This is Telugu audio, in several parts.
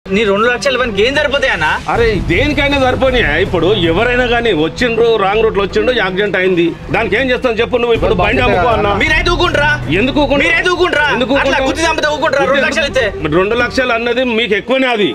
నీ 2 లక్షలు ఇవన్నీ ఏం సరిపోతాయన్నా? అరే దేనికైనా సరిపోయా. ఇప్పుడు ఎవరైనా కానీ వచ్చిండ్రు రాంగ్ రూట్ లో వచ్చిండు యాక్సిడెంట్ అయింది, దానికి ఏం చేస్తాను చెప్పు నువ్వు. ఇప్పుడు బండి అమ్ముకో అన్నా. మీరైతే ఊకుంటారా? ఎందుకు ఊకుంటారా? 2 లక్షలు అన్నది మీకు ఎక్కువనే. అది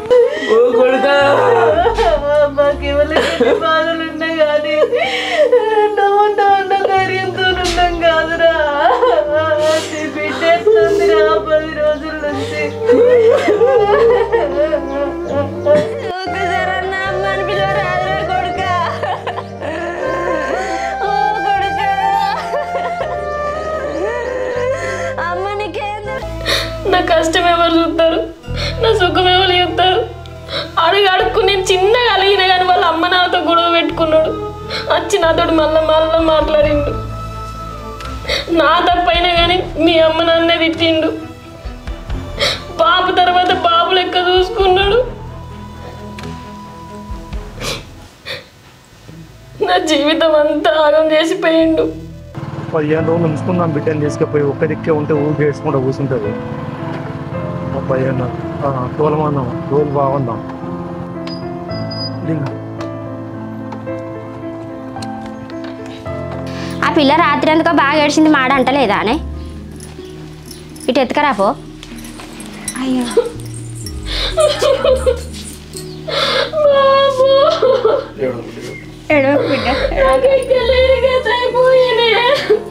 నా కష్టం ఎవరు చూస్తారు, నా సుఖం ఎవరు చూస్తారు? అడుగు నేను చిన్నగా అలిగిన కానీ వాళ్ళ అమ్మ నాతో గొడవ పెట్టుకున్నాడు. వచ్చి నాతో మళ్ళా మాట్లాడిండు. నా తప్పైనా కానీ మీ అమ్మ నాన్నే తిట్టిండు. బాబు తర్వాత బాబు లెక్క చూసుకున్నాడు. నా జీవితం అంతా ఆగం చేసిపోయిండు. 15 రోజులు ఉంచుకుందాం బిడ్డని తీసుకుపోయి ఒక్క దిక్కే ఉంటే ఊరికి వేసుకుంటూ కూర్చుంటుంది. 15 తోలమందాం, రోజు బాగుందాం. ఆ పిల్ల రాత్రి ఎందుకో బాగా ఏడ్చింది, మాట అంటలేదా అనే? ఇటు ఎత్తుకరా పో. అయ్యో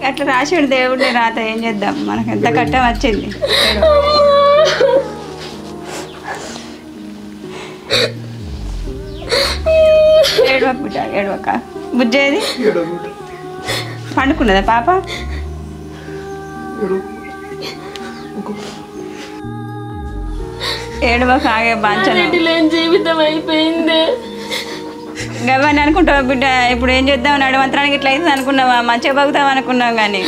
అట్లా రాశాడు దేవుడిని రాత, ఏం చేద్దాం, మనకు ఎంత కట్టం వచ్చింది. ఏడవకు బిడ్డ, ఏడవక. బుజ్జేది పండుకున్నదా పాప? ఏడవక, ఆగే బాంచన జీవితం అయిపోయింది. గవ్వని అనుకుంటావా బిడ్డ? ఇప్పుడు ఏం చేద్దాం, నడవంతరానికి ఇట్లా అవుతుంది అనుకున్నావా? మంచిగా బతుకుతాం అనుకున్నాం కానీ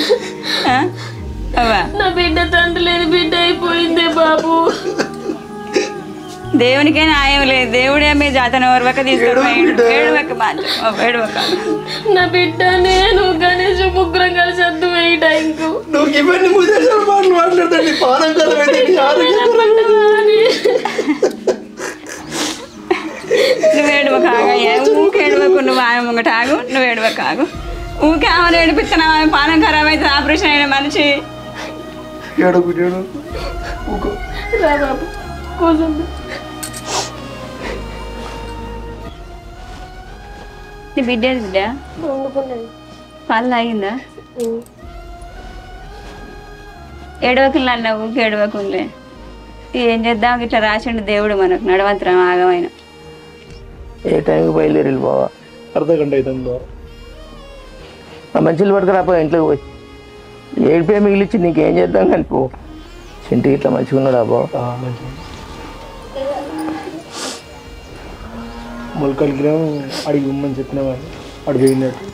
నా బిడ్డ తండ్రి లేని బిడ్డ అయిపోయిందే బాబు. దేవునికే న్యాయం లేదు, దేవుడే మీ జాతర వరకు తీసుకుపోయిండు. ఏడవక ఏడవక. నా బిడ్డ నేను గణేష్ ముగ్గురం కలిసి వద్దు ఈ టైంకు. నువ్వు ఏడవక, ఊకే ఏడవకు. నువ్వు ఆమె ముంగట ఆగు, నువ్వు ఏడవక ఆగు. ఊకే ఆమెను ఏడిపిస్తున్నావు, ఆమె పానం ఖరాబ్ అవుతుంది, ఆపరేషన్ అయిన మనిషి. రా బాబు కూర్చుంది. నీ బిడ్డ బిడ్డ పాలు తాగిందా? ఏడవకులు అన్న, ఊకే ఏడవకులే. ఏం చేద్దాం, ఇట్లా రాసిండు దేవుడు మనకు, నడవంతరం ఆగమైన. ఏ టైంకి బయలుదేరి బావా? అర్ధగంట అవుతుంది. మంచిలు పట్టుకురాపో, ఇంట్లోకి పోయి ఏడిపోయి మిగిలిచ్చి నీకేం చేద్దాం కానీ పో. చింటికి ఇట్లా మంచిగా ఉన్నాడా బావ? మొలకలికి అడిగి ఇమ్మని చెప్పిన వాళ్ళు అడిగి పోయినట్టు.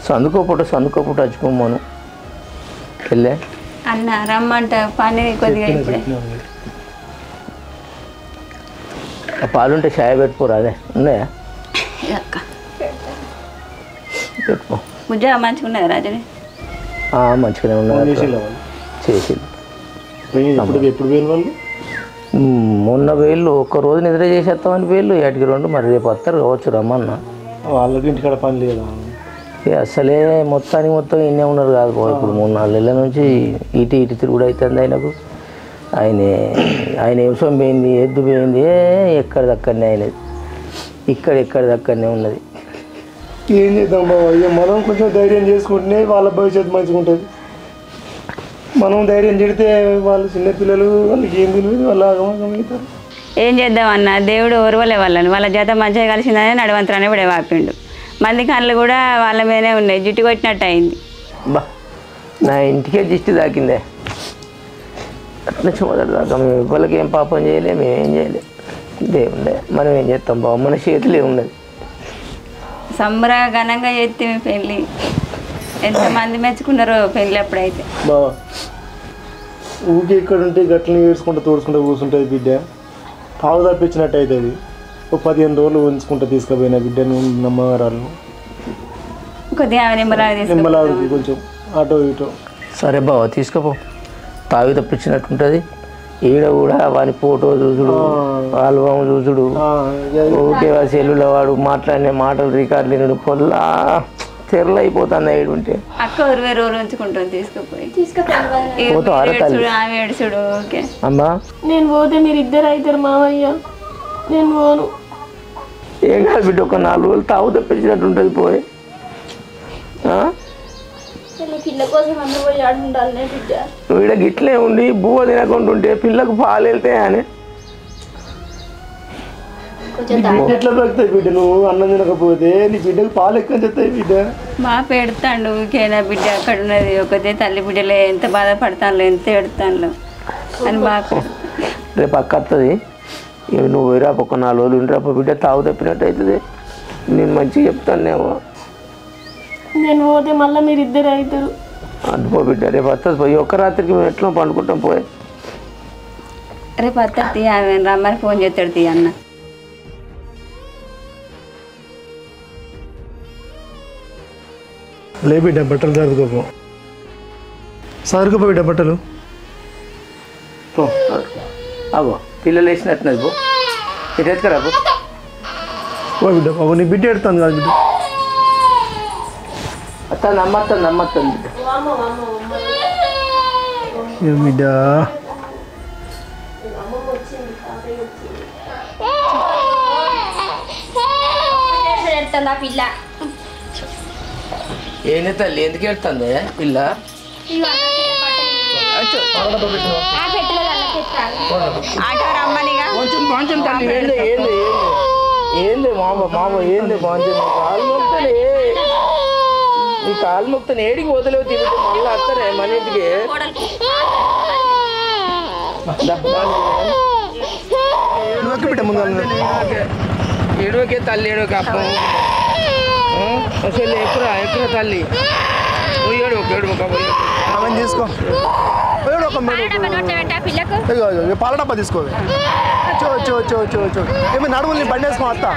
సందుకోపుట వచ్చుకోమను వెళ్ళే అన్న రమ్మంట పని కొద్దిగా. ఆ పాలుంటే చాయ్ పెట్టుకోరా? అదే ఉన్నాయా? పెట్టుకో. ముజ్జ మంచిగా ఉన్నది రాజని? మంచిగానే ఉన్నది. చేసి ఎప్పుడు పోయిన వాళ్ళు? మొన్న వేళ్ళు ఒక్కరోజు నిద్ర చేసేస్తామని వేళ్ళు 2 మరి రేపు వస్తారు కావచ్చు, రమ్మన్నా. వాళ్ళకి ఇంటికాడ పని లేదా? అసలే మొత్తం ఇన్నే ఉన్నారు కాదు బాబు. ఇప్పుడు 3-4 నెలల నుంచి ఇటు తిరుగుడు అవుతుంది ఆయనకు. ఆయన విషయం పోయింది, ఎద్దు పోయింది, ఎక్కడిదక్కడనే అయినది, ఇక్కడిదక్కడనే ఉన్నది. ఏం చేద్దాం బాబా? మనం కొంచెం ధైర్యం చేసుకుంటేనే వాళ్ళ భవిష్యత్తు మంచిగా ఉంటుంది. మనం ధైర్యం చెడితే వాళ్ళు చిన్నపిల్లలు, వాళ్ళకి ఏం తెలియదు, వాళ్ళు ఆగమవుతారు. ఏం చేద్దాం అన్న, దేవుడు ఓర్వలే వాళ్ళ జత మంచిగా కలిసిందనే నడవంతరాన్ని కూడా వాపిండు. మంది కళ్ళు కూడా వాళ్ళ మీదనే ఉన్నాయి, జుట్టు కొట్టినట్టు అయింది. బా నా ఇంటికే దిష్టి తాకిందే. అట్లా మొదటి దాకా మేము ఇవ్వలకి ఏం పాపం చేయలే, మేమేం చేయలే. దేవుండే మనం ఏం చేస్తాం బాబు, మన చేతులే ఉన్నది. సంబరంగా ఘనంగా చేస్తే పెళ్ళి ఎంతమంది మెచ్చుకున్నారో పెళ్ళి అప్పుడైతే. బావా ఊరికి ఇక్కడ ఉంటే గట్లని ఏడ్చుకుంటూ తోడుచుకుంటూ కూర్చుంటుంది బిడ్డ. తాగు తప్పించినట్టు అవుతుంది. ఒక 15 రోజులు ఉంచుకుంటూ తీసుకుపోయిన బిడ్డను, నమ్మగారాలను కొద్దిగా నిమ్మలాగుకి కొంచెం అటో ఇటో. సరే బావ తీసుకుపో, తాగి తప్పించినట్టుంటుంది. ఈడ కూడా వాని ఫోటో చూసుడు ఆల్బమ్ చూసుడు ఓకే సెల్లులో వాడు మాట్లాడిన మాటలు రికార్డులు వినడు పొల్లా తెరలు అయిపోతుంది ఏడుంటే అక్క 20 రోజులు ఉంచుకుంటుంది తీసుకుపోయి ఆమె ఏడుచుడు ఓకే అమ్మా నేను పోతే మీరు ఇద్దరు అవుతారు మామయ్య నేను పోను ఏం కాదు బిడ్డ ఒక 4 రోజులు తావు తప్పించినట్టు ఉంటుంది పోయి పిల్ల కోసం అన్న పోయి ఆడుండాలి బిడ్డ నువ్వు ఇక్కడ గిట్లే ఉండి బువ్వ తినకుండా ఉంటే పిల్లకు పాలు వెళ్తాయి అని ఎట్లా పెడతాయి బిడ్డ నువ్వు అన్నం తినకపోతే నీ బిడ్డకు పాలు ఎక్కువ చెప్తాయి బిడ్డ మా పెడతాడు ఊకేనా బిడ్డ అక్కడ ఉన్నది ఒకతే తల్లి బిడ్డలే ఎంత బాధపడతాను ఎంత ఎడతాను అని బాగా రేపు అక్క వస్తుంది నువ్వు పోయిరా ఒక 4 రోజులు ఉండిరాపో బిడ్డ తావు తప్పినట్టు అవుతుంది నేను మంచిగా చెప్తానేమో నేను పోతే మళ్ళీ మీరు ఇద్దరు అవుతారు అందుకో బిడ్డ రేపు వస్తుంది పోయి ఒక్క రాత్రికి మేము ఎట్లా పండుకుంటాం పోయి రేపు వస్తుంది ఆమె రమ్మని ఫోన్ చేస్తాడు తీ అన్న లే బిడ్డ బట్టలు సర్దుకోపో సర్దుకోపో బిడ్డ బట్టలు అగో పిల్లలు వేసినట్టున్నది పో ఇటు ఎత్తుకరా ఓ బిడ్డ బాబు నీ బిడ్డ ఎడుతుంది కాదు బిడ్డ నమ్మత్తుంది బిడ్డ పిల్ల ఏంది తల్లి ఎందుకు వెళ్తుంది పిల్ల కొంచెం తల్లి ఏంది మామ ఏంది కొంచెం నీ కాలు మొక్తాను ఏడికి వదిలేవు తింటే మళ్ళీ వస్తానే మన ఇంటికి బిడ్డ ముందు ఏడోకే తల్లి ఏడోకే అప్పం అసలు ఎక్కువ తల్లి నువ్వు అవన్నీ తీసుకో పాల డబ్బా తీసుకో ఏమి నడుములు బండి వేసుకో వస్తా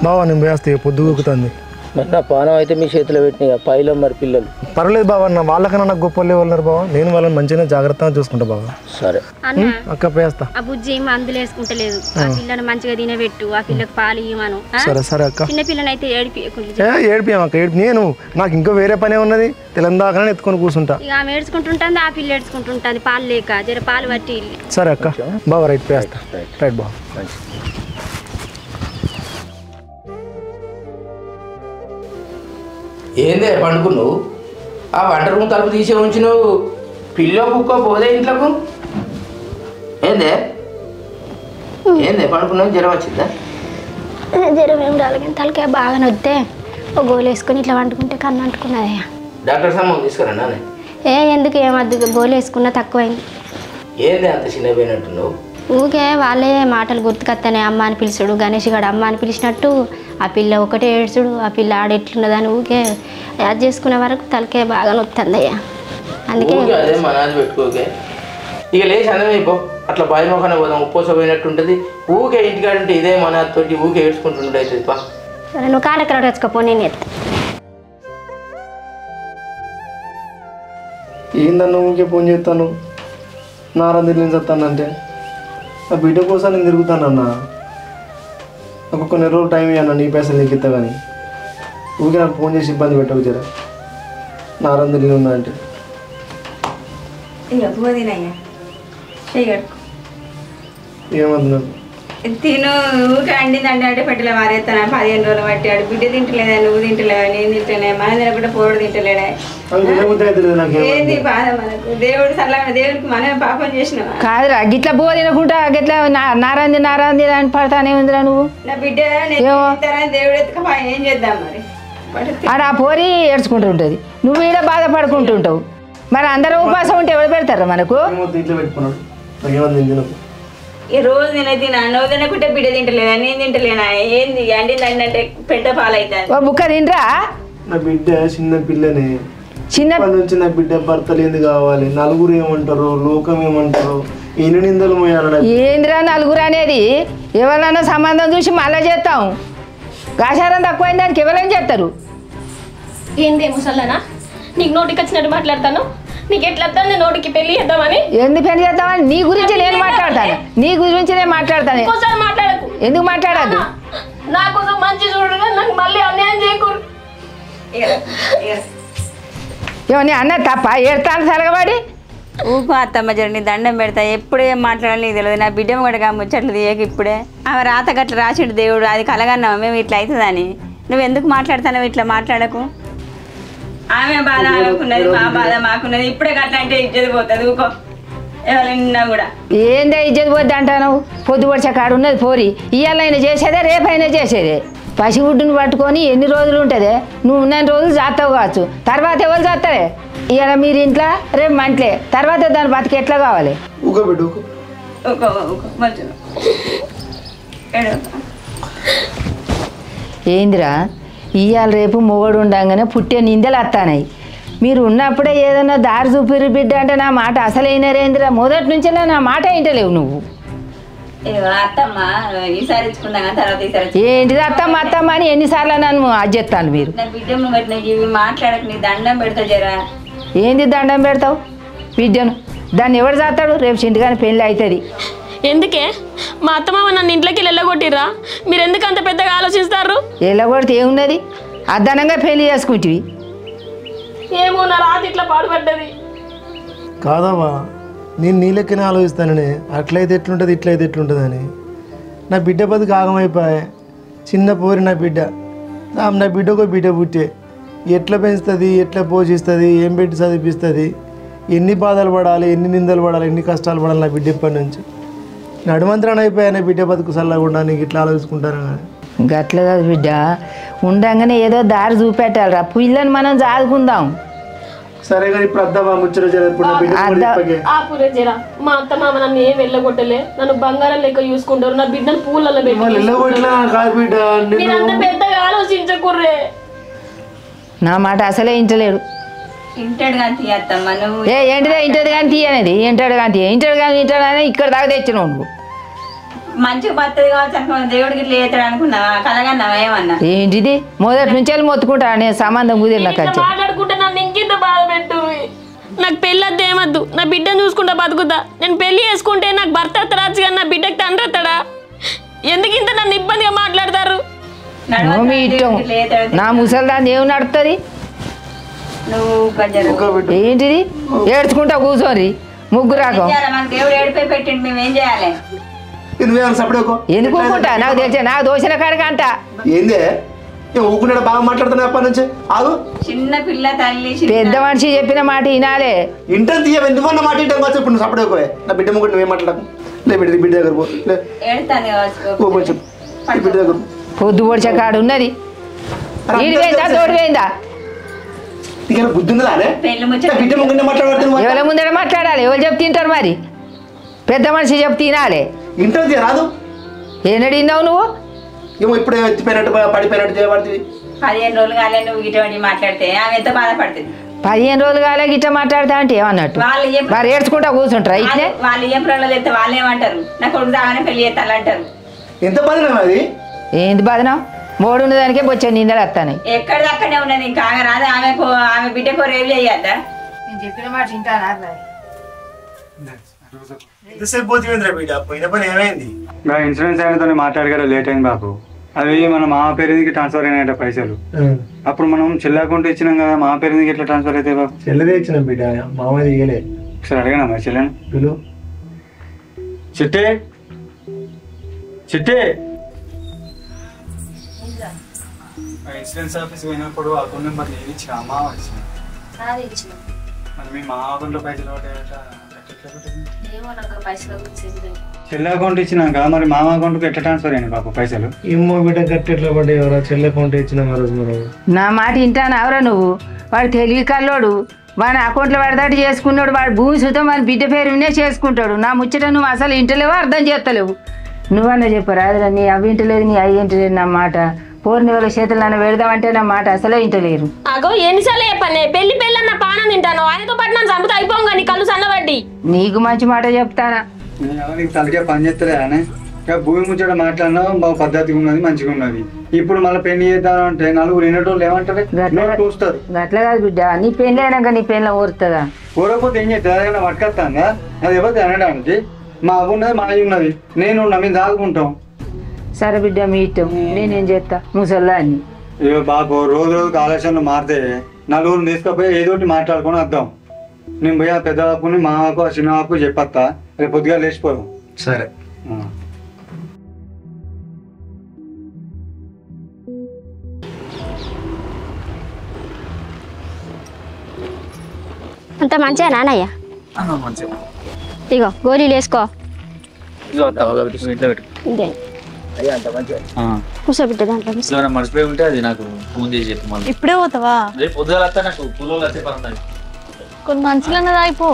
బావా నేను వేస్తే పొద్దుగుతుంది మరి నా పానం అయితే మీ చేతిలో పెట్టిన పైలో మరి పిల్లలు పర్లేదు బావ నా వాళ్ళకన్నా నాకు గొప్ప వాళ్ళు ఉన్నారు బావ నేను వాళ్ళని మంచిగా జాగ్రత్తగా చూసుకుంటా బావ సరే అక్క పేస్తా ఆ బుజ్జి మందులు వేసుకుంటలేదు ఆ పిల్లని మంచిగా తినబెట్టు ఆ పిల్లకి పాలు ఇవ్వను సరే అక్క చిన్న పిల్లని అయితే ఏడిపియాం అక్క నేను నాకు ఇంకా వేరే పనే ఉన్నది తెలంగాణ ఎత్తుకొని కూర్చుంటా ఇక ఆమె ఏడ్చుకుంటుంటుంది ఆ పిల్ల ఏడ్చుకుంటుంటుంది పాలు లేక జర పాలు పట్టి సరే అక్క బావ రైట్ పేస్తా రైట్ బావ ఏందే పండుకున్నావు ఆ వంట రూమ్ తలుపు తీసే ఉంచినావు పిల్ల కుక్క పోదే ఇంట్లోకు ఏందే పండుకున్నావు జ్వరం వచ్చిందా జ్వరం ఏం రాలేదు తలకాయ బాగా నొద్దే ఒక గోలు వేసుకొని ఇట్లా వండుకుంటే కన్ను అంటుకున్నదయ్యా డాక్టర్ సామాన్ తీసుకురా నానే ఎందుకు ఏమద్దు గోలు వేసుకున్నా తక్కువైంది ఏందే అంత చిన్నపోయినట్టున్నావు ఊకే వాళ్ళే మాటలు గుర్తుకొస్తానే అమ్మ అని పిలుచుడు గణేష్ గారు అమ్మ అని పిలిచినట్టు ఆ పిల్ల ఒకటే ఏడ్చుడు ఆ పిల్ల ఆడెట్లున్నదని ఊకే యాడ్ చేసుకునే వరకు తలకే బాగా నొత్తుంది అయ్యా అందుకే అదే మనాది పెట్టుకోకే ఇక లేచి అన్నమైపో అట్లా బాయి మొక్కన పోదాం ఉప్పోసపోయినట్టు ఉంటుంది ఊకే ఇంటికాడంటే ఇదే మనాతోటి ఊకే ఏడ్చుకుంటుంటే అవుతుంది పా సరే నువ్వు కాడెక్కడ వచ్చుకోపో నేను ఎత్తా ఏందన్నా ఊకే ఫోన్ చేస్తాను నారందిరి నేను చెప్తానంటే ఆ బిడ్డ కోసం నేను తిరుగుతానన్నా నాకు కొన్ని రోజులు టైం ఇవ్వన్నా నీ పైసలు నీకు ఇస్తా కానీ ఊరికే నాకు ఫోన్ చేసి ఇబ్బంది పెట్టకు జరా నారందిరి ఉన్నా అంటే ఏమద్దు నాకు తిను ఊకే అండిందండి అంటే పెట్టలే మారేస్తాను 15 రోజులు పట్టాడు బిడ్డ తింటలేదా నువ్వు తింటలేవా నేను తింటలే మనం తినకుండా పోడు తింటలేడా ఏంది బాధ మనకు దేవుడు సల్లాగా దేవుడికి మనం పాపం చేసినావా కాదురా గిట్లా బో తినకుండా గిట్లా నారాంది అని పడతానే ఉందిరా నువ్వు నా బిడ్డ దేవుడు ఎత్తుక ఏం చేద్దాం మరి ఆడ ఆ పోరి ఏడ్చుకుంటుంటుంది నువ్వు ఈడ బాధపడుకుంటుంటావు మరి అందరూ ఉపాసం ఉంటే ఎవరు పెడతారా మనకు ఇంట్లో పెట్టుకున్నాడు నాకు ఈ రోజు నేను తినా నువ్వు తినకుంటే బిడ్డ తింటలేదా నేను తింటలేనా ఏంది అండింది అంటే పెద్ద పాలవుతుంది ఓ బుక్క తినరా నా బిడ్డ చిన్న పిల్లనే చిన్న నుంచి నా బిడ్డ భర్తలు ఎందుకు కావాలి నలుగురు ఏమంటారు లోకం ఏమంటారు ఎన్ని నిందలు మోయాలి ఏందిరా నలుగురు అనేది ఎవరైనా సంబంధం చూసి మళ్ళా చేస్తాం గాచారం తక్కువైన దానికి ఎవరైనా చేస్తారు ఏంది ముసల్లనా నీకు నోటికి వచ్చినట్టు మాట్లాడతాను. నీకు ఎట్లా వస్తుంది నోటికి పెళ్లి చేద్దామని? ఎందుకు పెళ్లి చేద్దామని? నీ గురించి నేను మాట్లాడతాను. నీ గురించి నేను మాట్లాడతాను. ఇంకోసారి మాట్లాడకు. ఎందుకు మాట్లాడద్దు? నా కోసం మంచి చూడగా నాకు మళ్ళీ అన్యాయం చేయకూడదు. ఏమని అన్న తప్ప ఏడతాను సలగబడి ఊకో అత్తమ్మ జర దండం పెడతా. ఎప్పుడు ఏం మాట్లాడాలి నీకు తెలియదు. నా బిడ్డ కూడా ముచ్చట్లు తీయక ఇప్పుడే ఆమె రాత గట్ల రాసిండు దేవుడు. అది కలగన్నావు మేము ఇట్లా అవుతుందని. నువ్వు ఎందుకు మాట్లాడతావు? ఇట్లా మాట్లాడకు. ఆమె బాధ ఆమెకున్నది, మా బాధ మాకున్నది. ఇప్పుడే గట్ల అంటే ఇజ్జది పోతుంది. ఊకో ఎవరైనా కూడా. ఏందే ఇజ్జది పోద్ది అంటాను? పొద్దు పొడిచే కాడు ఉన్నది పోరి. ఇవాళైనా చేసేదే, రేపైనా చేసేదే. పసిగుడ్డును పట్టుకొని ఎన్ని రోజులు ఉంటుంది? నువ్వు ఉన్న రోజులు చేస్తావు కావచ్చు. తర్వాత ఎవరు చేస్తారే? ఇవాళ మీరు ఇంట్లో, రేపు మంటలే. తర్వాత దాని బతికి ఎట్లా కావాలి? ఏందిరా ఇవాళ రేపు మొగడు ఉండగానే పుట్టే నిందలు వస్తానాయి. మీరు ఉన్నప్పుడే ఏదన్నా దారి చూపిరు బిడ్డ అంటే నా మాట అసలైనరేందిరా? మొదటి నుంచే నా మాట వింటలేవు నువ్వు. ఏంటిది అత్తమ్మ అత్తమ్మ అని ఎన్నిసార్లు నన్ను అజ్జెత్తాను మీరు? ఏంది దండం పెడతావు బిడ్డను? దాన్ని ఎవరు చేస్తాడు? రేపు చింటిగాని పెళ్ళి అవుతుంది. ఎందుకే మా అత్తమామ నన్ను ఇంట్లోకి వెళ్ళగొట్టిర్రా? మీరు ఎందుకు అంత పెద్దగా ఆలోచిస్తారు? వెళ్ళగొడితే ఏమున్నది? అద్దనంగా పెళ్లి చేసుకుంటివి. ఏమో నా రాత ఇట్లా పాడుపడ్డది. కాదమ్మా, నేను నీ లెక్కనే ఆలోచిస్తానని. అట్లయితే ఎట్లుంటుంది, ఇట్లయితే ఎట్లుంటుంది అని. నా బిడ్డ బతుకు ఆగమైపోయా. చిన్న పోరి నా బిడ్డ. నా బిడ్డకు బిడ్డ పుట్టే ఎట్లా పెంచుతుంది, ఎట్లా పోషిస్తుంది, ఏం పెట్టి చదివిస్తుంది, ఎన్ని బాధలు పడాలి, ఎన్ని నిందలు పడాలి, ఎన్ని కష్టాలు పడాలి నా బిడ్డ ఇప్పటి నుంచి. నడుమంత్రాన్ని అయిపోయా నా బిడ్డ బతుకు చల్లకుండా. నీకు ఇట్లా ఆలోచించుకుంటాను కానీ గట్ల కాదు బిడ్డ. ఉండగానే ఏదో దారి చూపెట్టాలిరా. పిల్లని మనం చదువుకుందాం. సరే కానీ ఇప్పుడు అద్దామా ముచ్చట మా అత్త మామ నన్ను ఏం వెళ్ళగొట్టలే. నన్ను బంగారం లెక్క చూసుకుంటారు. నా బిడ్డను పూలలో పెట్టి పెద్దగా ఆలోచించకుర్రే. నా మాట అసలే ఇంటలేడు. ఇంటాడు కానీ తీయత్తమ్మ నువ్వు. ఏంటిదే ఇంటది కానీ తీయనేది? ఇంటాడు కానీ ఇంటాడు కానీ ఇంటాడు అని ఇక్కడ దాకా తెచ్చినావు నువ్వు. మంచిగా బతుంది కావచ్చు అనుకున్నా. దేవుడికి ఇట్లా చేస్తాడు అనుకున్నావా? కలగన్నావా? ఏమన్నా ఏంటిది? మొదటి నుంచి వెళ్ళి మొత్తుకుంటా నేను సంబంధం కుదిరి నాకు మాట్లాడుకుంటే నన్ను ఇంకింత బాధ పెట్టు. నాకు పెళ్ళి వద్దు, ఏమద్దు. నా బిడ్డను చూసుకుంటా బతుకుతా. నేను పెళ్లి చేసుకుంటే నాకు భర్త రాజు కానీ నా బిడ్డకి తండ్రి వస్తాడా? ఎందుకు ఇంత నన్ను ఇబ్బందిగా మాట్లాడతారు? మీ ఇష్టం. నా ముసలిదాన్ని ఏమి నడుపుతుంది? ఏంటిది ఏడ్చుకుంటా కూర్చోరి ముగ్గురాకం. దేవుడు ఏడిపోయి పెట్టిండు. మేము ఏం చేయాలి? ఎందుకు ఊకుంటా? నాకు తెలిసే నాకు దోషణ కాడికి అంట. ఏందే ఊకున్నాడు? బాగా మాట్లాడుతున్నా అప్పటి నుంచి. ఆగు. చిన్న పిల్ల తల్లి పెద్ద మనిషి చెప్పిన మాట వినాలే. ఇంటర్ తీయ ఎందుకన్నా మాట ఇంటర్ కావచ్చు. ఇప్పుడు నువ్వు సపడేకోవే. నా బిడ్డ ముగ్గురు నువ్వేం మాట్లాడకు. లే బిడ్డ బిడ్డ దగ్గర పో. బిడ్డ దగ్గర పొద్దు పొడిచే కాడు ఉన్నది. ఈడు పోయిందా తోడు పోయిందా? బుద్ధి ఎవరి ముందర మాట్లాడాలి? ఎవరు చెప్తే తింటారు మరి? పెద్ద మనిషి చెప్తే తినాలి. ఇంటర్ రాదు. ఏనాడు విన్నావు నువ్వు? ఏమో ఇప్పుడు ఎత్తిపోయినట్టు పడిపోయినట్టు చేయబడుతుంది. 15 రోజులు కాలే నువ్వు ఇటువంటి మాట్లాడితే ఆమె ఎంత బాధపడుతుంది. 15 రోజులు కాలే గిట్ట మాట్లాడతా అంటే ఏమన్నట్టు? మరి ఏడ్చుకుంటా కూర్చుంటారా? ఇట్లే వాళ్ళు ఏం ప్రాణాలు చెప్తే వాళ్ళు ఏమంటారు? నా కొడుకు దాగానే పెళ్లి చేస్తాను అంటారు. ఎంత బదనం అది? ఏంది బదనం? మోడు ఉన్నదానికే వచ్చే నిందలు వస్తాయి. ఎక్కడిది అక్కడనే ఉన్నది. ఇంకా ఆమె రాదు. ఆమె బిడ్డకు రేపు చేయద్దా? నేను చెప్పిన మాట వింటానా? ఇన్సూరెన్స్ ఆయనతో మాట్లాడగల లేట్ అయింది బాబు. అవి మన మామ పేరుకి ట్రాన్స్ఫర్ అయినాయంట పైసలు. అప్పుడు మనం చెల్లి అకౌంట్ ఇచ్చినాం కదా, మామ పేరుకి ఎట్లా ట్రాన్స్ఫర్ అయితే బాబు? చెల్లెదే ఇచ్చినాం బిడ్డ, మామ దిగలే. ఒకసారి అడిగినా మరి చెల్లెని. చిట్టే చిట్టే ఇన్సూరెన్స్ ఆఫీస్ పోయినప్పుడు అకౌంట్ నెంబర్ నేను ఇచ్చిన మామ ఇచ్చిన. మరి మీ మామ అకౌంట్లో పైసలు చెల్లి అకౌంట్ ఇచ్చినాక మరి మామ అకౌంట్కి ఎట్లా ట్రాన్స్ఫర్ అయ్యింది బాబు పైసలు? ఏమో బిడ్డ గట్టి ఎట్లా పడ్డాయి. ఎవరా చెల్లి అకౌంట్ ఇచ్చినాం ఆ రోజు. మనం నా మాట వింటాను ఎవరా నువ్వు? వాడు తెలివి కల్లోడు. వాడి అకౌంట్లో పడదాటి చేసుకున్నాడు. వాడు భూమి సుతం వాడి బిడ్డ పేరు వినే చేసుకుంటాడు. నా ముచ్చట నువ్వు అసలు ఇంటలేవు, అర్థం చేస్తలేవు. నువ్వన్నా చెప్పరా? నీ అవి ఇంటలేదు, నీ అవి ఇంటలేదు. నా మాట పోర్ని వాళ్ళ చేతులు నన్ను పెడదామంటే నా మాట అసలే ఇంటలేరు. అగో ఎన్నిసార్లు చెప్పనే పెళ్లి పెళ్ళన్న పానం తింటాను. ఆయనతో పాటు నన్ను చంపుతా అయిపోగా నీ కళ్ళు సన్నబడ్డి. నీకు మంచి మాట చెప్తానా? తలకే పని చేస్తలే ఇక భూమి ముచ్చట మాట్లాడినా బాగా పద్ధతిగా ఉన్నది మంచిగా ఉన్నది. ఇప్పుడు మళ్ళీ పెళ్లి చేద్దామంటే నలుగురు వినేటోళ్ళు ఏమంటారు చూస్తారు. అట్లా కాదు బిడ్డ, నీ పెళ్ళి అయినాక నీ పెళ్ళ ఊరుతుందా? ఊరకపోతే ఏం చేస్తా ఏదైనా పట్టుకొస్తాంగా అది ఎవరు అనడానికి. మా అవ్వ ఉన్నది మా అయ్యి ఉన్నది నేను మేము దాదుకుంటాం. సరే బిడ్డ మీ ఇష్టం, నేనేం చేస్తా ముసల్లా అని. ఇక బాబు రోజు రోజుకి ఆలోచనలు మారితే నలుగురు తీసుకుపోయి ఏదో ఒకటి మాట్లాడుకొని వద్దాం. నేను పోయి ఆ పెద్ద బాపుని మా బాపు ఆ చిన్న బాపు చెప్పత్తా, రేపు పొద్దుగా లేచిపోదాం. సరే. అంత మంచిగా నానయ్య? ఇగో గోళీలు వేసుకో. ఇదే కూర్చోబెట్టే దాంట్లో మర్చిపోయి ఉంటే అది నాకు ఫోన్ చేసి చెప్పు. మళ్ళీ ఇప్పుడే పోతావా? రేపు పొద్దుగా వస్తా, నాకు పూలలో వచ్చే పడుతుంది. కొన్ని మంచిగా అయిపో.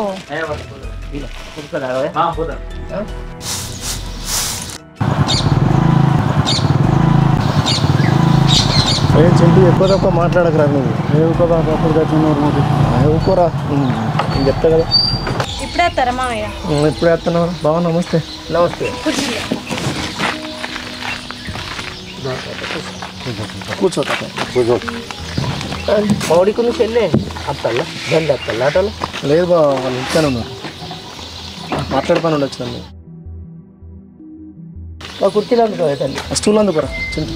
చింటూ ఎక్కువ తక్కువ మాట్లాడకరా నువ్వు. ఊకోరా నేను చెప్తా కదా. ఇప్పుడే వస్తారా మామయ్య? ఇప్పుడే వేస్తున్నావు బావ. నమస్తే. నమస్తే. కూర్చో కూర్చో. మౌడికి నువ్వు చెల్లె అత్తల్లా దండి అత్తల్లా ఆటలు లేదు బావ, వాళ్ళు ఇంట్లోనే ఉన్నారు. మాట్లాడే పని ఉండొచ్చు నన్ను. మా కుర్చీలు అందుకో తల్లి. స్టూల్ అందుకోరా చింటూ.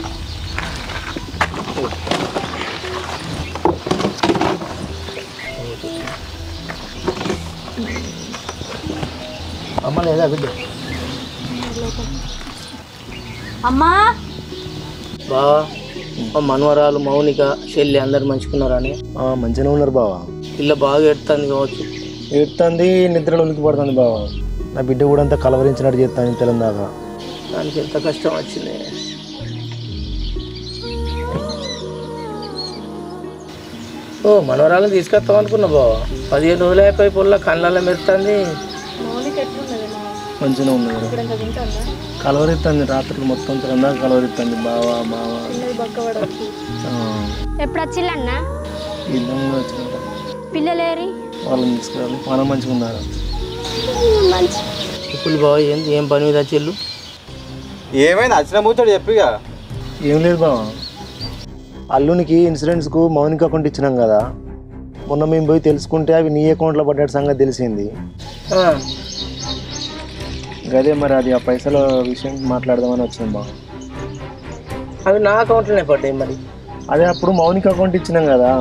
అమ్మ లేదా బిడ్డ? అమ్మా బావా మా మనవరాలు మౌనిక చెల్లి అందరు మంచుకున్నారా అని? మంచిగానే ఉన్నారు బావ. పిల్ల బాగా ఎడుతుంది కావచ్చు. ఏడుతుంది, నిద్రలో ఉనికి పడుతుంది బావ. నా బిడ్డ కూడా అంతా కలవరించినట్టు చేస్తాను తెలంగాణ. దానికి ఎంత కష్టం వచ్చింది. ఓ మనవరాలను తీసుకొస్తాం అనుకున్నా బావ. 15 రోజులు అయిపోయి పొల్ల కళ్ళల్లో మెరుతుంది. మంచిగా ఉన్నది, కలవరిస్తుంది. రాత్రికి మొత్తం తెలంగాణ కలవరిస్తుంది బావా బావా. ఎప్పుడు వచ్చిల్లన్నా? పిల్లలేరి వాళ్ళని తీసుకురాలి. మనం మంచిగా ఉన్నారు. ఇప్పుడు బావ ఏం పని మీద చెల్లు? ఏమైంది వచ్చిన ముచ్చట చెప్పిగా. ఏం లేదు బావ, అల్లునికి ఇన్సూరెన్స్కు మౌనిక అకౌంట్ ఇచ్చినాం కదా. మొన్న మేము పోయి తెలుసుకుంటే అవి నీ అకౌంట్లో పడ్డ సంగతి తెలిసింది. అదే మరి అది ఆ పైసల విషయం మాట్లాడదామని వచ్చినాం బావ. అవి నా అకౌంట్లోనే పడ్డాయి మరి. అదే అప్పుడు మౌనిక అకౌంట్ ఇచ్చినాం కదా.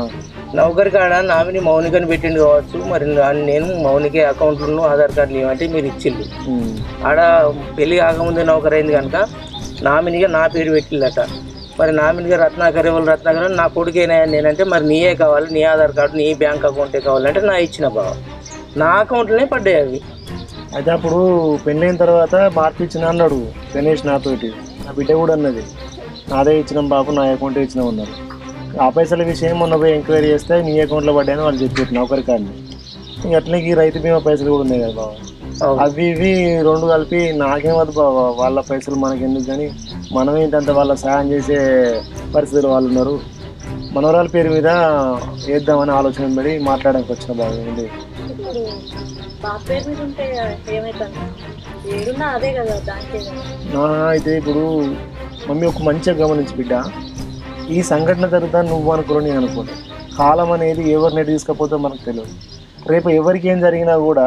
నౌకరి కాడ నామిని మౌనికని పెట్టింది కావచ్చు. మరి నేను మౌనిక అకౌంట్లో ఆధార్ కార్డులు ఇవ్వమంటే మీరు ఇచ్చిళ్ళు. ఆడ పెళ్ళి కాకముందే నౌకరి అయింది కనుక నామినిగా నా పేరు పెట్టిల్లట. మరి నామినిగా రత్నాకర్ ఎవరు రత్నాకర్ నా కొడుకేనా నేనంటే మరి నీయే కావాలి, నీ ఆధార్ కార్డు నీ బ్యాంక్ అకౌంటే కావాలంటే నా ఇచ్చిన బావ. నా అకౌంట్లోనే పడ్డాయి అవి. అయితే అప్పుడు పెళ్ళైన తర్వాత మార్పు ఇచ్చిన అన్నాడు గణేష్ నాతోటి. నా బిడ్డ కూడా అన్నది నాదే ఇచ్చినాం బాబు, నా అకౌంటే ఇచ్చినాం అన్నారు. ఆ పైసల విషయం మొన్న పోయి ఎంక్వైరీ చేస్తే నీ అకౌంట్లో పడ్డాయని వాళ్ళు చెప్పారు నౌకరి కార్డుని. ఇంక అట్లనే ఈ రైతు బీమా పైసలు కూడా ఉన్నాయి కదా బాబు. అవి ఇవి రెండు కలిపి నాకేమదు బాబా. వాళ్ళ పైసలు మనకెందుకు కానీ మనం ఏంటంటే వాళ్ళ సహాయం చేసే పరిస్థితులు వాళ్ళు ఉన్నారు. మనవరాల పేరు మీద వేద్దామని ఆలోచన పడి మాట్లాడడానికి వచ్చిన బాగుంది. అయితే ఇప్పుడు మమ్మీ ఒక మంచిగా గమనించి బిడ్డ, ఈ సంఘటన జరుగుతా నువ్వు అనుకో నేను అనుకోను. కాలం అనేది ఎవరిని తీసుకపోతే మనకు తెలియదు. రేపు ఎవరికి ఏం జరిగినా కూడా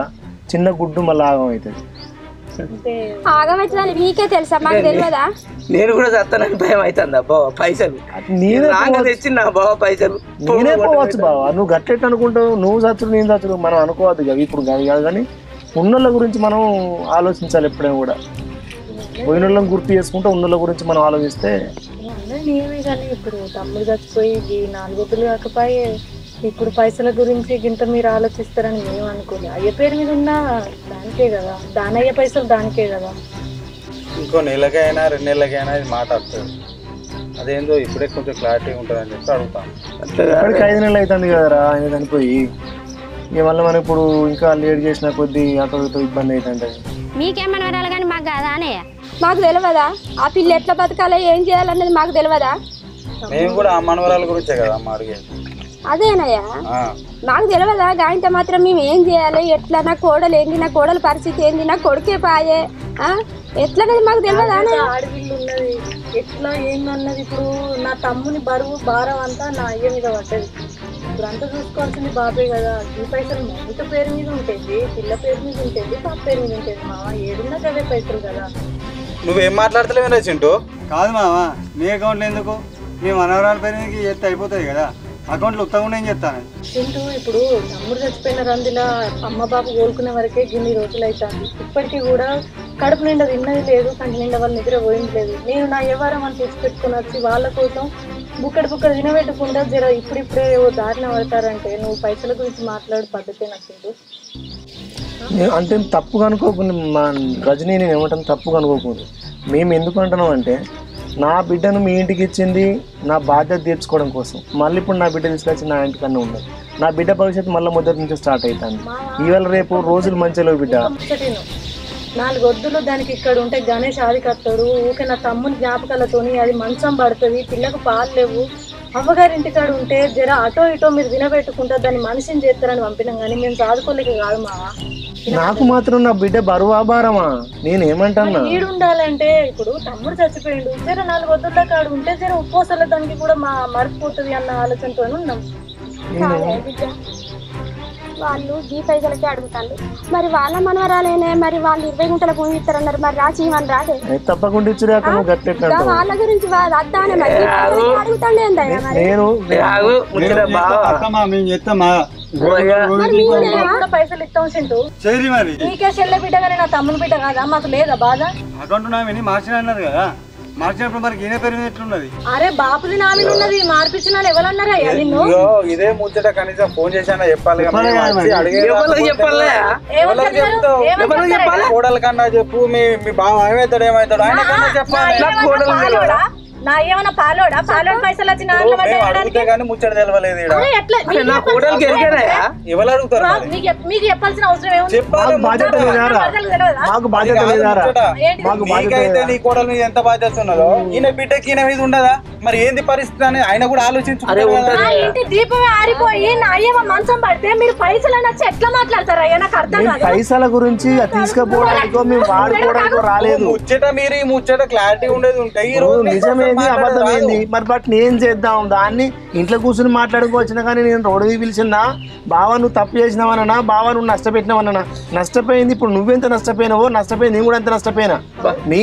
చిన్న గుడ్డు మళ్ళీ ఆగం అవుతుంది. ఆగమవుతుందని మీకే తెలుసా? మాకు తెలియదా? నేను కూడా చస్తానని భయం అవుతుంది బావ. పైసలు నేనే తెచ్చిన బావ పైసలు నేనే పోవచ్చు బావా. నువ్వు గట్టెట్టు అనుకుంటావు, నువ్వు చచ్చుడు నేను చచ్చుడు మనం అనుకోవద్దు కదా. ఇప్పుడు కాదు కాదు కానీ ఉన్నోళ్ళ గురించి మనం ఆలోచించాలి ఎప్పుడైనా కూడా. పోయినోళ్ళని గుర్తు చేసుకుంటే ఉన్నోళ్ళ గురించి మనం ఆలోచిస్తే. నేనే కానీ ఇప్పుడు తమ్ముడు చచ్చిపోయి 4 రోజులు కాకపోయే ఇప్పుడు పైసల గురించి ఇంత మీరు ఆలోచిస్తారని మేము అనుకోలే. అయ్య పేరు మీద ఉన్న దానికే కదా, దానయ్య పైసలు దానికే కదా. ఇంకో నెలకైనా 2 నెలలకైనా ఇది మాట్లాడుతుంది. అదేందో ఇప్పుడే కొంచెం క్లారిటీ ఉంటుందని చెప్పి అడుగుతాను. అక్కడికి 5 నెలలు అవుతుంది కదరా ఆయన చనిపోయి. ఇవల్ల మనం ఇప్పుడు ఇంకా లేట్ చేసిన కొద్దీ అటు ఇటు ఇబ్బంది అవుతుంది. మీకేమని వరాలి కానీ మాకు కాదా అనే? మాకు తెలియదా? ఆ పిల్ల ఎట్లా బతకాలి ఏం చేయాలన్నది మాకు తెలియదా? మేము కూడా ఆ మనవరాల గురించే కదా అమ్మ అడిగేది. అదేనయ్యా మాకు తెలియదా గాయంత మాత్రం మేము ఏం చేయాలి ఎట్లా నా కోడలు ఏంది నా కోడల పరిస్థితి ఏంది నా కొడుకే పాయే ఎట్లనేది మాకు తెలియదా ఆడపిల్లు ఉన్నది ఎట్లా ఏందన్నది ఇప్పుడు నా తమ్ముని బరువు భారం అంతా నా అయ్య మీద పడ్డది ఇప్పుడు అంతా చూసుకోవాల్సింది బాబే కదా ఈ పైసలు మమ్మీత పేరు మీద ఉంటుంది పిల్ల పేరు మీద ఉంటుంది పాప పేరు మీద ఉంటుంది మామ ఏడున్నా అవే పైసలు కదా నువ్వేం మాట్లాడతలేవు చింటూ కాదు మామ మీ అకౌంట్లో ఎందుకు మీ మనవరాల పేరు మీద చేస్తే అయిపోతుంది కదా అకౌంట్లో ఉత్తగా ఏం చెప్తాను చింటూ ఇప్పుడు తమ్ముడు చచ్చిపోయిన రందిలా అమ్మ బాబు కోలుకునే వరకే గిన్ని రోజులు అవుతుంది ఇప్పటికీ కూడా కడుపు నిండా తిన్నది లేదు కంటి నిండా వాళ్ళు నిద్ర పోయింది లేదు నేను నా వ్యవహారం అని తెచ్చిపెట్టుకుని వచ్చి వాళ్ళ కోసం బుక్కడు తినబెట్టకుండా జర ఇప్పుడిప్పుడే దారిన పడతారంటే నువ్వు పైసల గురించి మాట్లాడు పద్ధతి నాకు అంటే తప్పు కనుకోకుండా మా రజనీ నేను ఏమంటాను తప్పు కనుకోకూడదు మేము ఎందుకు అంటున్నాం అంటే నా బిడ్డను మీ ఇంటికి ఇచ్చింది నా బాధ్యత తీర్చుకోవడం కోసం మళ్ళీ ఇప్పుడు నా బిడ్డ తీసుకొచ్చి నా ఇంటికన్నా ఉండదు నా బిడ్డ భవిష్యత్తు మళ్ళీ మొదటి నుంచి స్టార్ట్ అవుతుంది ఇవాళ రేపు రోజులు మంచిలో బిడ్డ 4 వద్దులు దానికి ఇక్కడ ఉంటే గణేష్ ఆదికత్తాడు ఊకే నా తమ్ముని జ్ఞాపకాలతోని అది మంచం పడుతుంది పిల్లకు పాలు లేవు అవ్వగారింటికాడు ఉంటే జర అటో ఇటో మీరు తినబెట్టుకుంటారు దాన్ని మనిషిని చేస్తారని పంపినాం కానీ మేము చదువుకోలేక కాదు మావా నాకు మాత్రం నా బిడ్డ బరువా భారమా నేను ఏమంటాను ఈడు ఉండాలంటే ఇప్పుడు తమ్ముడు చచ్చిపోయిండు జర 4 వద్దుల కాడు ఉంటే జర ఉప్పోసల దానికి కూడా మరిపోతుంది అన్న ఆలోచనతో ఉన్నాం వాళ్ళు ఈ పైసలకే అడుగుతారు మరి వాళ్ళ మనవరాలేనే మరి వాళ్ళు 20 గుంటల భూమి ఇస్తారన్నారు మరి రాసి ఇవ్వని రాదే తప్పకుండా ఇచ్చిన వాళ్ళ గురించి అద్దానే మరి అడుగుతాండే పైసలు ఇస్తాం చింటూ నీకే చెల్లె బిడ్డ కానీ నా తమ్ముని బిడ్డ కాదా మాకు లేదా బాధ అకౌంట్ మార్చిన అన్నారు కదా మార్చినప్పుడు మనకి ఈయన పేరు మీద ఎట్లున్నది అరే బాపుది నా మీద ఉన్నది మార్పించిన ఎవరన్నారా నిన్ను ఇదే ముచ్చట కనీసం ఫోన్ చేసినా చెప్పాలి కోడల కన్నా చెప్పు మీ బావ ఏమవుతాడు ఏమవుతాడు ఆయన కన్నా చెప్పాలి నా ఏమన్నా పాలోడా పైసలు వచ్చి కానీ ముచ్చట తెలవలేదు ఎవరు అడుగుతారు మీకు చెప్పాల్సిన అవసరం మీకైతే నీ కోడల మీద ఎంత బాధ్యత ఉన్నదో ఈయన బిడ్డకి ఈయన మీద ఉండదా మరి ఏంది పరిస్థితి అని ఆయన కూడా ఆలోచించుకుంటే దీపమే ఆరిపోయి నా ఏమో మంచం పడితే మీరు పైసలు వచ్చి ఎట్లా మాట్లాడతారు అయ్యా నాకు అర్థం కాదు పైసల గురించి తీసుకుపోవడానికి మేము వాడుకోవడానికి రాలేదు ముచ్చట మీరు ఈ ముచ్చట క్లారిటీ ఉండేది ఉంటాయి ఈ రోజు నిజమేంది అబద్ధమైంది మరి బట్ నేను చేద్దాం దాన్ని ఇంట్లో కూర్చుని మాట్లాడుకోవచ్చిన కానీ నేను రోడ్డు పిలిచినా బావా నువ్వు తప్పు చేసినావన్నా బావా నువ్వు నష్టపెట్టినావన్నా నష్టపోయింది ఇప్పుడు నువ్వెంత నష్టపోయినావో నష్టపోయింది నేను కూడా ఎంత నష్టపోయినా నీ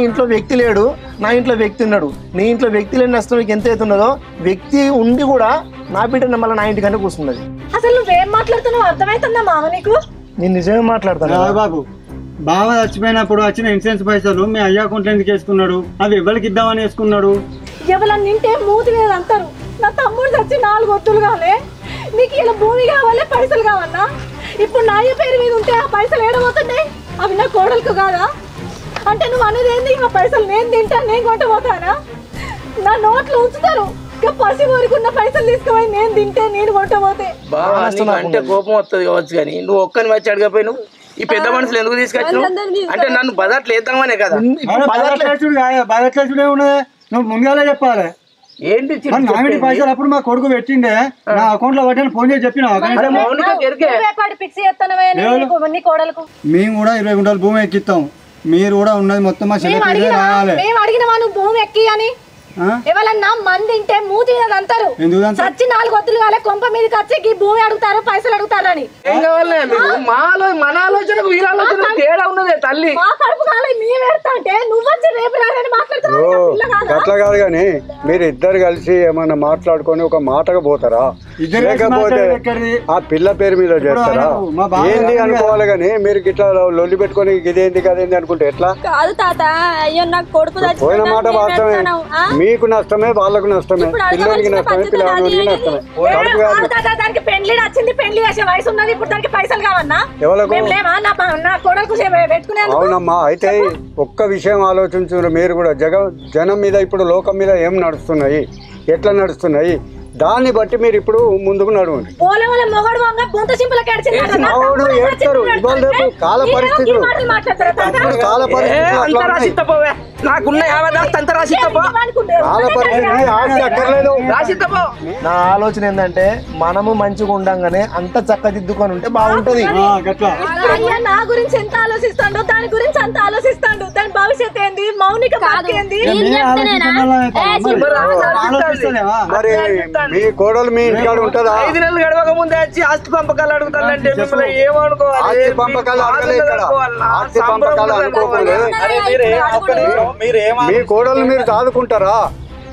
ఇంట్లో వ్యక్తి లేడు నా ఇంట్లో వ్యక్తి ఉన్నాడు నీ ఇంట్లో వ్యక్తి లేని నష్టం నీకు ఎంత అవుతున్నదో వ్యక్తి ఉండి కూడా నా బిడ్డ మళ్ళీ నా ఇంటికంటే కూర్చున్నది అసలు నువ్వేం మాట్లాడుతున్నావు అర్థమవుతుందా మామ నీకు నేను నిజమే మాట్లాడతాను బాబు బావ చచ్చిపోయినప్పుడు వచ్చిన ఇన్సూరెన్స్ పైసలు మీ అయ్యా అకౌంట్లో ఎందుకు వేసుకున్నాడు అవి ఎవరికి ఇద్దామని వేసుకున్నాడు ఎవరన్నా నింటే మూతి మీద అంటారు నా తమ్ముడు చచ్చి 4 వద్దులు కాలే నీకు ఇలా భూమి కావాలి పైసలు కావన్నా ఇప్పుడు నా పేరు మీద ఉంటే ఆ పైసలు ఏడబోతున్నాయి అవి నా కోడలకు కాదా అంటే నువ్వు అనేది ఏంది ఆ పైసలు నేను తింటాను నేను కొంటపోతానా నా నోట్లు ఉంచుతారు పసి ఊరుకున్న పైసలు తీసుకుపోయి నేను తింటే నేను కొంటపోతే అంటే కోపం వస్తుంది కావచ్చు కానీ నువ్వు ఒక్కని వచ్చి అడగపోయినావు ఈ పెద్ద మనుషులు ఎందుకు తీసుకొచ్చావు అంటే నన్ను బజార్లు వేద్దామనే కదా బజార్లు ఉన్నదే నువ్వు ముందుగానే చెప్పాలి ఏంటి పైసలు అప్పుడు మా కొడుకు పెట్టిండే నా అకౌంట్ లో పట్టాను ఫోన్ చేసి చెప్పినా మేము కూడా 20 గుంటల భూమి ఎక్కిస్తాం మీరు కూడా ఉన్నది మొత్తం మా చెల్లె రాయాలి భూమి ఎక్కి అని ఎవరన్నా మంది ఇంటే మూతి మీద అంటారు చచ్చి 4 వద్దులు కాలే కొంప మీదకి వచ్చి భూమి అడుగుతారు పైసలు అడుగుతారని మన ఆలోచనకు వీళ్ళ ఆలోచన తేడా ఉన్నదే తల్లి మా కడుపు కాలే మేము ఎడతా అంటే నువ్వు వచ్చి రేపు రాని మాట్లాడుతున్నావు అట్లా కాదు కానీ మీరు ఇద్దరు కలిసి ఏమన్నా మాట్లాడుకొని ఒక మాటగా పోతారా లేకపోతే ఆ పిల్ల పేరు మీద చేస్తారా ఏంది అనుకోవాలి కానీ మీరు ఇట్లా లొల్లి పెట్టుకొని ఇదేంది కదేంది అనుకుంటే ఎట్లా కాదు తాత అయ్యో నాకు కొడుకు పోయిన మాట వాస్తవమే మీకు నష్టమే వాళ్ళకు నష్టమే పిల్లలకి నష్టమే పిల్లలకి నష్టమే దానికి పెళ్లి వచ్చింది పెళ్లి చేసే వయసు ఉన్నది ఇప్పుడు దానికి పైసలు కావన్నా అవునమ్మా అయితే ఒక్క విషయం ఆలోచించున్నారు మీరు కూడా జనం మీద ఇప్పుడు లోకం మీద ఏం నడుస్తున్నాయి ఎట్లా నడుస్తున్నాయి దాన్ని బట్టి మీరు ఇప్పుడు ముందుకు నడవండి అవును ఏడ్తారు ఇవాళ రేపు కాల పరిస్థితులు నాకున్న యావదాస్తి అంతా రాసిస్తాపో నా ఆలోచన ఏంటంటే మనము మంచిగా ఉండంగానే అంత చక్కదిద్దుకొని ఉంటే బాగుంటది. నా గురించి ఎంత ఆలోచిస్తాడో దాని గురించి అంత ఆలోచిస్తాడు. దాని భవిష్యత్ ఏంది, మౌనిక ఏంది? మరి మీ కోడలు మీ ఇంటికాడ ఉంటుందా? 5 నెలలు గడవక ముందే వచ్చి ఆస్తి పంపకాలు అడుగుతానంటే మిమ్మల్ని ఏమనుకోవాలి? ఆస్తి పంపకాలు అడగలే ఇక్కడ. ఆస్తి పంపకాలు అనుకోకూడదు. మీ కోడలు మీరు దాదుకుంటారా?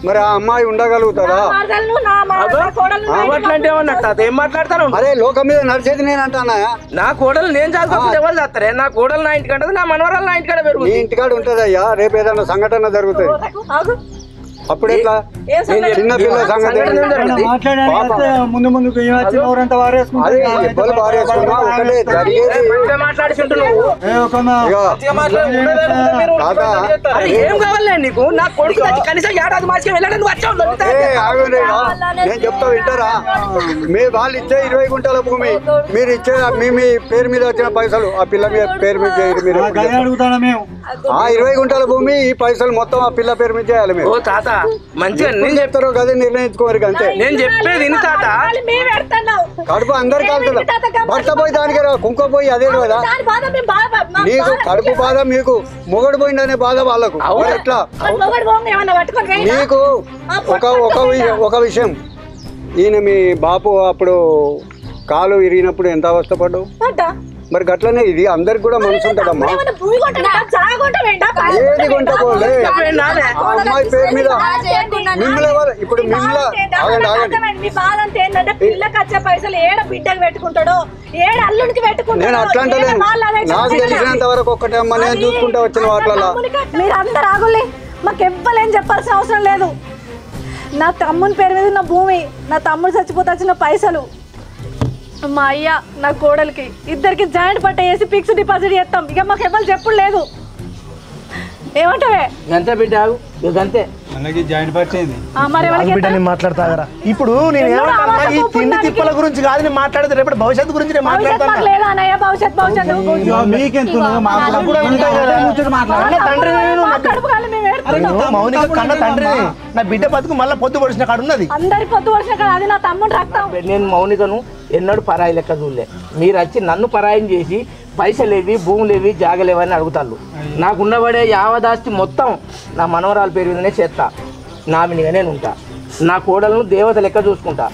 మరి ఆ అమ్మాయి ఉండగలుగుతారా? ఏం మాట్లాడతాను? అరే లోకం మీద నడిచేది నేను అంటానా? నా కోడలు నేను చదువుకోకపోతే ఎవరు చేస్తారే? నా కోడలు నా ఇంటికి ఉంటుంది, నా మనవరాలు నా ఇంటికాడ పెరుగు. మీ ఇంటికాడ ఉంటది అయ్యా. రేపు ఏదైనా సంఘటన జరుగుతుంది అప్పుడు ఎట్లా? చిన్న పిల్ల సంగతి ముందు ముందుకు ఏం కావాలి నీకు? నా కొడుకు కనీసం ఏడాది మాసం వెళ్ళాలని వచ్చావు. నేను చెప్తా వింటారా? మీ వాళ్ళు ఇచ్చే 20 గుంటల భూమి మీరు ఇచ్చే మీ పేరు మీద వచ్చిన పైసలు ఆ పిల్ల మీద పేరు మీద అడుగుతాడా? మేము ఆ 20 గుంటల భూమి ఈ పైసలు మొత్తం ఆ పిల్ల పేరు మీద చేయాలి. మేము తాత మంచిగా నేను చెప్తారో కదా నిర్ణయించుకోరు అంతే. నేను చెప్పేది తాత. కడుపు అందరికి వెళ్తుందా? భర్త పోయి దానికి కుంక పోయి అదే కదా నీకు కడుపు బాధ, మీకు మొగడు పోయిందనే బాధ వాళ్ళకు. ఎట్లా నీకు ఒక విషయం, ఈయన మీ బాపు అప్పుడు కాలు ఇరిగినప్పుడు ఎంత అవస్థపడ్డావు? మరి గట్లనే ఇది అందరికి కూడా మనసు ఉంటదమ్మా. ఏది కొంటపోలే అమ్మాయి పేరు మీద మిమ్మల్ని ఇప్పుడు నేను అట్లా అంటలేను. నాకు తెలిసినంత వరకు ఒక్కటే అమ్మ నేను చూసుకుంటా వచ్చిన వాటిలో. మీరు అందరు ఆగులే, మాకు ఎవ్వలేం చెప్పాల్సిన అవసరం లేదు. నా తమ్ముని పేరు మీద ఉన్న భూమి, నా తమ్ముడు చచ్చిపోతే వచ్చిన పైసలు, మా అయ్య నా కోడలికి ఇద్దరికి జాయింట్ పట్ట వేసి ఫిక్స్డ్ డిపాజిట్ చేస్తాం. ఇక మాకు ఎవరు చెప్పుడు లేదు. ఏమంటావే అంతే బిడ్డ, అంతే మాట్లాడతాగరా? ఇప్పుడు నేను ఏమంటున్నా, ఈ తిండి తిప్పల గురించి కాదు నేను మాట్లాడేది, రేపు భవిష్యత్తు గురించి నేను మాట్లాడతాను. మౌనిక కన్న తండ్రిని, నా బిడ్డ బతుకు మళ్ళీ పొద్దు పొడిచిన కాడు ఉన్నది. అందరి పొద్దు పొడిచిన కాదు, అది నా తమ్ముడు రక్తం. నేను మౌనికను ఎన్నడూ పరాయి లెక్క చూడలే. మీరు వచ్చి నన్ను పరాయం చేసి పైసలేవి భూములేవి జాగలేవని అడుగుతాళ్ళు. నాకు ఉండబడే యావదాస్తి మొత్తం నా మనవరాల పేరు మీదనే చేస్తా. నామినిగా నేను ఉంటా. నా కోడలను దేవత లెక్క చూసుకుంటా.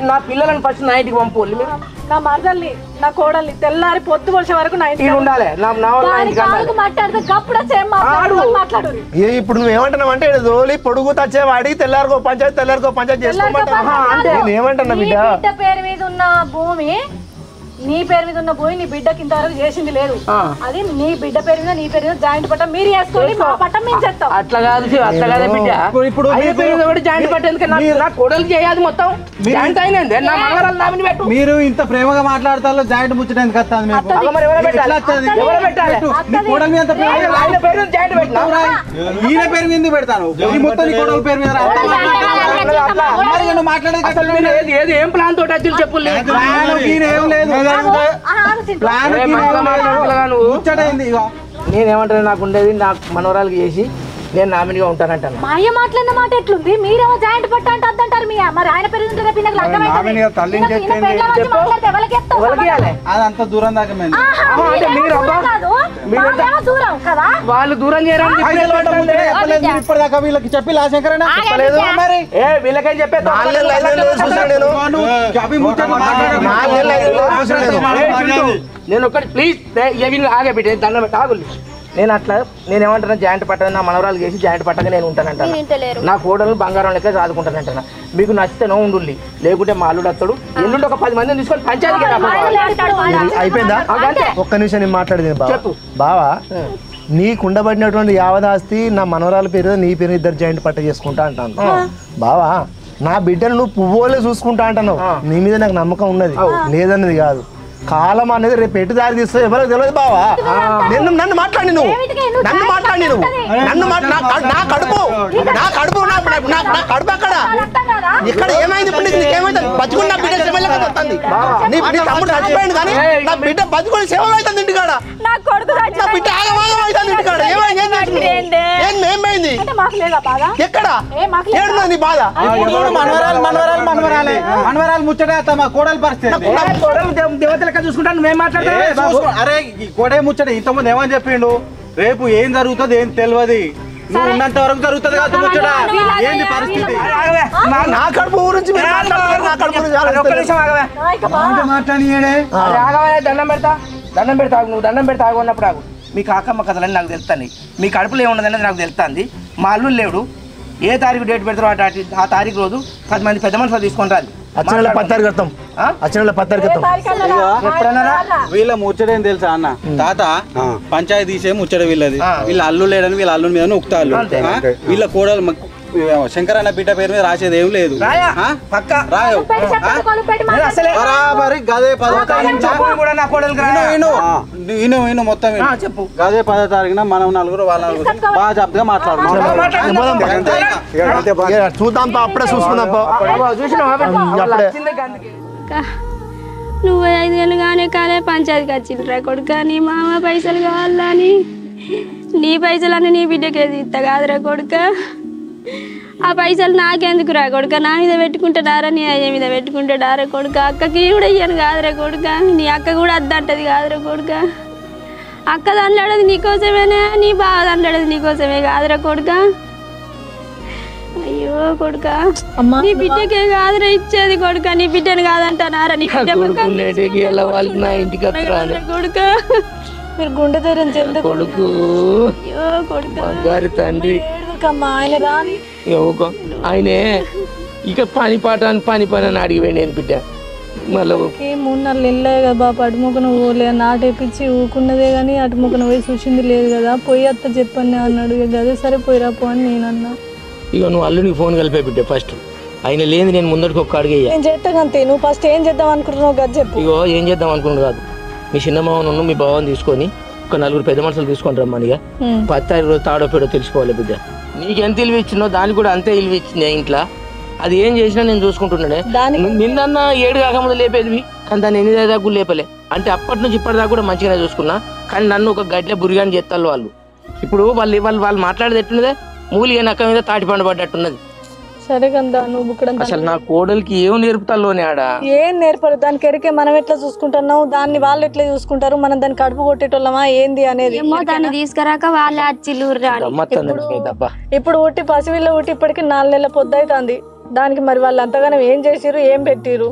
నా పిల్లలను ఫస్ట్ నా ఇంటికి పంపుకోవాలి. మీరు నా మరదల్ని నా కోడల్ని తెల్లారి పొద్దు వచ్చే వరకు ఉండాలి. ఇప్పుడు నువ్వు ఏమంటున్నావు అంటే రోలి పొడుగు తచ్చే వాడికి తెల్లారికో పంచాయతీ చేసుకోమంటావు. ఏమంటున్నా బిడ్డ పేరు మీద ఉన్న భూమి, నీ పేరు మీద ఉన్న భూమి నీ బిడ్డకి ఇంతవరకు చేసింది లేదు. అది నీ బిడ్డ పేరు మీద నీ పేరు మీద జాయింట్ పట్టం మీరు వేసుకోండి, మా పట్టం మేము చెప్తాం. అట్లా కాదు బిడ్డ. ఇప్పుడు జాయింట్ పట్టం నా కోడలు చేయాలి మొత్తం జాయింట్ అయినండి. నా మంగళాలు నామిని పెట్టు. మీరు ఇంత ప్రేమగా మాట్లాడతారు, జాయింట్ ముచ్చడానికి వస్తుంది. ఈయన పేరు మీద పెడతాను, మొత్తం కోడల పేరు మీద మాట్లాడేది ఏం ప్లాన్ తోటి వచ్చి చెప్పు. ఏం లేదు, నేనేమంటాను, నాకు ఉండేది నాకు మనవరాలకి చేసి నేను నామినిగా ఉంటానంటాను. మా అయ్య మాట్లాడిన మాట ఎట్లుంది? మీరేమో జాయింట్ పట్ట అంటే అద్దంటారు. మరి ఆయన పేరు అదంతా దూరం దాకా వాళ్ళు దూరం చేయడం ఇప్పటిదాకా వీళ్ళకి చెప్పి లాశంకరణ వీళ్ళకేం చెప్పే నేను ఒకటి ప్లీజ్ ఆగే బిడ్డ దండం పెట్టి ఆగులు. నేను అట్లా నేనేమంటున్నా, జాయింట్ పట్టని నా మనవరాలు చేసి జాయింట్ పట్టగా నేను ఉంటానంటాను. నా కోడలు బంగారం లెక్క చదువుకుంటానంటాను. మీకు నచ్చితేనో ఉండుల్లి, లేకుంటే మా అల్లుడు అత్తడు. ఎల్లుండి ఒక 10 మందిని తీసుకొని పంచాయతీ అయిపోయిందా? ఒక్క నిమిషం నేను మాట్లాడేది చెప్పు బావా. నీకు ఉండబడినటువంటి యావదాస్తి నా మనవరాల పేరు నీ పేరు ఇద్దరు జాయింట్ పట్ట చేసుకుంటా అంటాను బావా. నా బిడ్డను నువ్వు పువ్వులే చూసుకుంటా అంటున్నావు. నీ మీద నాకు నమ్మకం ఉన్నది, లేదన్నది కాదు. కాలం అనేది రేపు ఎటు దారి తీస్తే ఎవరికి తెలియదు బావా. నన్ను మాట్లాడి నువ్వు నా కడుపు అక్కడ ఇక్కడ ఏమైంది ఇప్పుడు నీకేమైంది? బతుకుని నా బిడ్డ సేవలు వస్తుంది. నీ తమ్ముడు చచ్చిపోయింది కానీ నా బిడ్డ బతుకుని సేవ అవుతుంది ఇంటికాడ. నా బిడ్డ ఆగమాగం అవుతుంది ఇంటికాడ. ఏమైంది? ఎక్కడ ఏడున్నా నీ బాధ? మనవరాలు ముచ్చట మా కోడలు పరిస్థితి దేవత లెక్క చూసుకుంటాను మేము మాట్లాడతాం. అరే ఈ కోడే ముచ్చట ఇంతకుముందు ఏమని చెప్పిండు? రేపు ఏం జరుగుతుంది ఏం తెలియదు, నువ్వు ఉన్నంత వరకు జరుగుతుంది కాదు ముచ్చట. ఏంది పరిస్థితి? నా కడుపు గురించి మాట్లాడియే దండం పెడతా నువ్వు దండం పెడతా ఆగు అన్నప్పుడు ఆగు. మీ కాకమ్మ కథలని నాకు తెలుస్తాను. మీ కడుపులో ఏమున్నదనేది నాకు తెలుస్తుంది. మా అల్లుడు లేడు, ఏ తారీఖు డేట్ పెడతారో ఆ తారీఖు రోజు 10 మంది పెద్ద మనుషులు తీసుకొని రాలి. వీళ్ళ ముచ్చట ఏం తెలుసా అన్న? తాత పంచాయతీ తీసే ముచ్చట వీళ్ళది. వీళ్ళ అల్లు లేడని వీళ్ళ అల్లు మీద ఉక్తాళ్ళు. వీళ్ళ కోడలు శంకర్ అన్న బిడ్డ పేరు మీద రాసేది ఏం లేదు. మొత్తం గదే 10వ తారీఖున మనం నలుగురు వాళ్ళ బాగా చెప్తే మాట్లాడుతున్నాం. చూద్దాం అప్పుడే చూసుకుందాం. నువ్వు 5 ఏళ్ళు కానీ కాలే పంచాయతీకి వచ్చిండ్రా కొడుక. నీ మామ పైసలు కావాలని నీ పైసలన్నీ నీ బిడ్డకేది ఇస్తా కాదురా కొడుక. ఆ పైసలు నాకెందుకు రా కొడుక? నా మీద పెట్టుకుంటాడారా నీ అయ్య మీద పెట్టుకుంటాడారా కొడుక? అక్కకి కూడా ఇయ్యను కాదురా కొడుక. నీ అక్క కూడా అద్దంటది కాదురా కొడుక. అక్క దండది నీకోసమేనా, నీ బావ దండది నీకోసమే కాదురా కొడుక. అయ్యో కొడుక, నీ బిడ్డకే కాదురా ఇచ్చేది కొడుక. నీ బిడ్డను కాదంటానారా? నీ బిడ్డ కొడుక మీరు గుండె ధైర్యం చెందు కొడుకు. అయ్యో కొడుక గారి తండ్రి ఆయన రాని ఆయనే ఇక పని అని అడిగిపోయి నేను బిడ్డ. మళ్ళీ 3-4 నెలలే కదా బాబు. అటుముఖన పోలే నాటేపించి ఊకున్నదే కానీ అటుముఖన పోయి చూసింది లేదు కదా. పోయి అత్త చెప్పండి అన్నాడు. ఇక అదే సరే పోయిరా పో అని నేను అన్నా. ఇక నువ్వు అల్లునికి ఫోన్ కలిపే బిడ్డ ఫస్ట్. ఆయన లేని నేను ముందరికి ఒక్క అడిగే నేను చేస్తాను అంతే. నువ్వు ఫస్ట్ ఏం చేద్దాం అనుకుంటున్నావు గది చెప్పు. ఇగో ఏం చేద్దాం అనుకున్నాడు కాదు, మీ చిన్న మామను మీ బావని తీసుకొని ఒక 4 పెద్ద మనుషులు తీసుకొని రమ్మనిగా 10 తారీఖు రోజు తాడో పేడో తెలిసిపోవాలి బిడ్డ. నీకెంత ఇల్లు ఇచ్చినో దానికి కూడా అంతే ఇల్లు ఇచ్చింది ఇంట్లో. అది ఏం చేసినా నేను చూసుకుంటున్నానే. నిన్న 7 కాకముందు లేపేది కానీ దాన్ని 8 దాకా కూడా లేపలే. అంటే అప్పటి నుంచి ఇప్పటిదాకా కూడా మంచిగానే చూసుకున్నా. కానీ నన్ను ఒక గడ్డలే బురిగాని చేస్తారు వాళ్ళు. ఇప్పుడు వాళ్ళు మాట్లాడేది ఎట్టున్నదే మూలిగా నక్క మీద తాటి పండు పడ్డట్టున్నది. సరే కదా నువ్వు అసలు నా కోడలికి ఏం నేర్పుతాలోనే ఆడ ఏం నేర్పరు. దానికి ఎరికే మనం ఎట్లా చూసుకుంటున్నావు, దాన్ని వాళ్ళు ఎట్లా చూసుకుంటారు, మనం దాన్ని కడుపు కొట్టేటోళ్ళమా ఏంది అనేది. దాన్ని తీసుకురాక వాళ్ళే ఇప్పుడు ఊటి పసివిల్ల ఊటి ఇప్పటికి 4 నెలల పొద్దు అవుతుంది. దానికి మరి వాళ్ళు అంతగానో ఏం చేసిరు, ఏం పెట్టిరు?